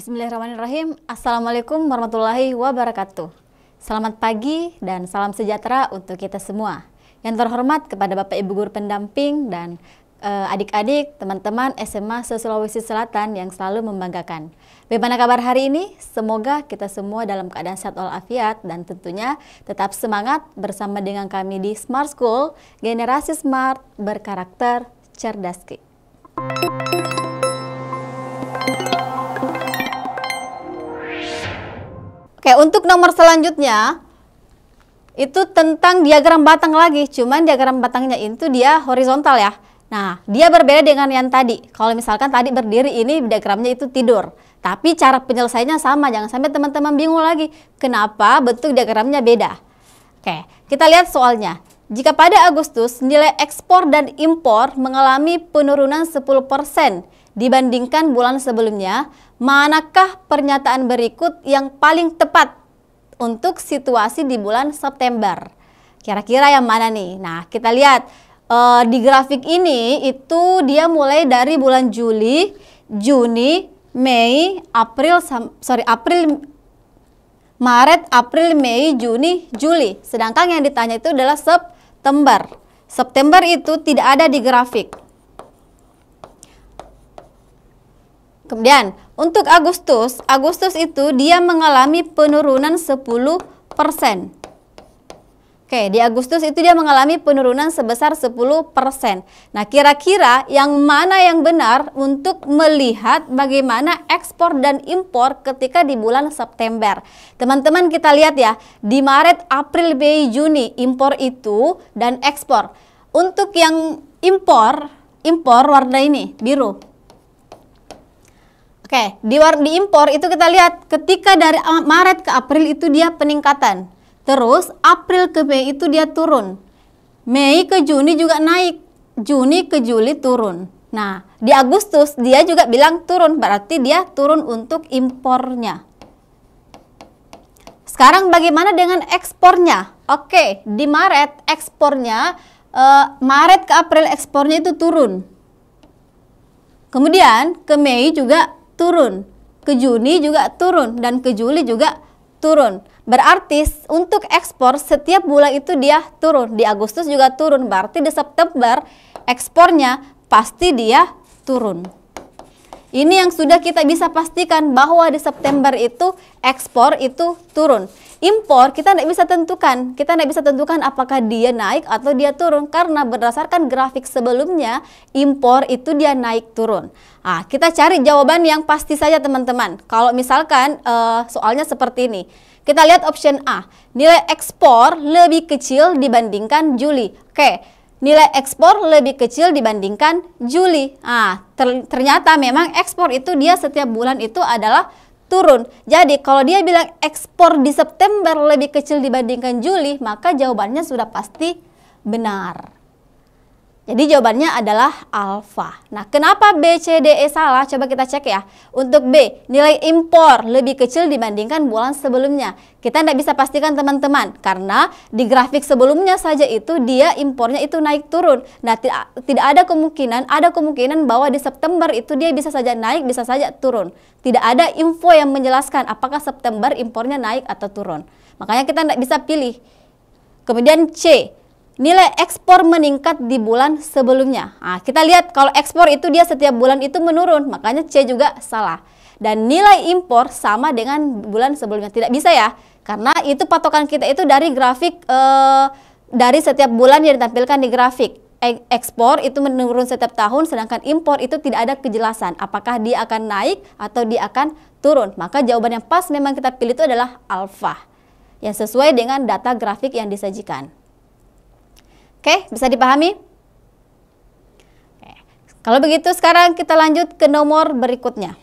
Bismillahirrahmanirrahim. Assalamualaikum warahmatullahi wabarakatuh. Selamat pagi dan salam sejahtera untuk kita semua. Yang terhormat kepada Bapak Ibu Guru Pendamping dan adik-adik, teman-teman SMA se-Sulawesi Selatan yang selalu membanggakan. Bagaimana kabar hari ini? Semoga kita semua dalam keadaan sehat walafiat dan tentunya tetap semangat bersama dengan kami di Smart School, generasi smart berkarakter cerdas. Oke, untuk nomor selanjutnya itu tentang diagram batang lagi, cuman diagram batangnya itu dia horizontal ya. Nah, dia berbeda dengan yang tadi. Kalau misalkan tadi berdiri, ini diagramnya itu tidur. Tapi cara penyelesaiannya sama, jangan sampai teman-teman bingung lagi. Kenapa bentuk diagramnya beda? Oke, kita lihat soalnya. Jika pada Agustus nilai ekspor dan impor mengalami penurunan 10% dibandingkan bulan sebelumnya, manakah pernyataan berikut yang paling tepat untuk situasi di bulan September? Kira-kira yang mana nih? Nah, kita lihat di grafik ini itu dia mulai dari bulan Juli, Juni, Mei, Maret, April, Mei, Juni, Juli. Sedangkan yang ditanya itu adalah September. September itu tidak ada di grafik. Kemudian untuk Agustus itu dia mengalami penurunan 10%. Oke, di Agustus itu dia mengalami penurunan sebesar 10%. Nah, kira-kira yang mana yang benar untuk melihat bagaimana ekspor dan impor ketika di bulan September? Teman-teman kita lihat ya, di Maret, April, Mei, Juni, impor itu dan ekspor. Untuk yang impor warna ini, biru. Oke, di impor itu kita lihat ketika dari Maret ke April itu dia peningkatan. Terus April ke Mei itu dia turun. Mei ke Juni juga naik. Juni ke Juli turun. Nah, di Agustus dia juga bilang turun, berarti dia turun untuk impornya. Sekarang bagaimana dengan ekspornya? Oke, di Maret ekspornya, Maret ke April ekspornya itu turun. Kemudian ke Mei juga turun, ke Juni juga turun, dan ke Juli juga turun. Berarti untuk ekspor setiap bulan itu dia turun. Di Agustus juga turun, berarti di September ekspornya pasti dia turun. Ini yang sudah kita bisa pastikan bahwa di September itu ekspor itu turun. Impor kita tidak bisa tentukan. Kita tidak bisa tentukan apakah dia naik atau dia turun. Karena berdasarkan grafik sebelumnya, impor itu dia naik turun. Nah, kita cari jawaban yang pasti saja teman-teman. Kalau misalkan soalnya seperti ini. Kita lihat option A. Nilai ekspor lebih kecil dibandingkan Juli. Oke, nilai ekspor lebih kecil dibandingkan Juli. Nah, ternyata memang ekspor itu dia setiap bulan itu adalah turun. Jadi kalau dia bilang ekspor di September lebih kecil dibandingkan Juli, maka jawabannya sudah pasti benar. Jadi jawabannya adalah alfa. Nah, kenapa B, C, D, E salah? Coba kita cek ya. Untuk B, nilai impor lebih kecil dibandingkan bulan sebelumnya. Kita tidak bisa pastikan teman-teman, karena di grafik sebelumnya saja itu dia impornya itu naik turun. Nah, tidak ada kemungkinan bahwa di September itu dia bisa saja naik, bisa saja turun. Tidak ada info yang menjelaskan apakah September impornya naik atau turun. Makanya kita tidak bisa pilih. Kemudian C, nilai ekspor meningkat di bulan sebelumnya. Nah, kita lihat kalau ekspor itu dia setiap bulan itu menurun, makanya C juga salah. Dan nilai impor sama dengan bulan sebelumnya. Tidak bisa ya, karena itu patokan kita itu dari grafik, dari setiap bulan yang ditampilkan di grafik. Ekspor itu menurun setiap tahun, sedangkan impor itu tidak ada kejelasan apakah dia akan naik atau dia akan turun. Maka jawaban yang pas memang kita pilih itu adalah alfa, yang sesuai dengan data grafik yang disajikan. Oke, bisa dipahami? Oke. Kalau begitu sekarang kita lanjut ke nomor berikutnya.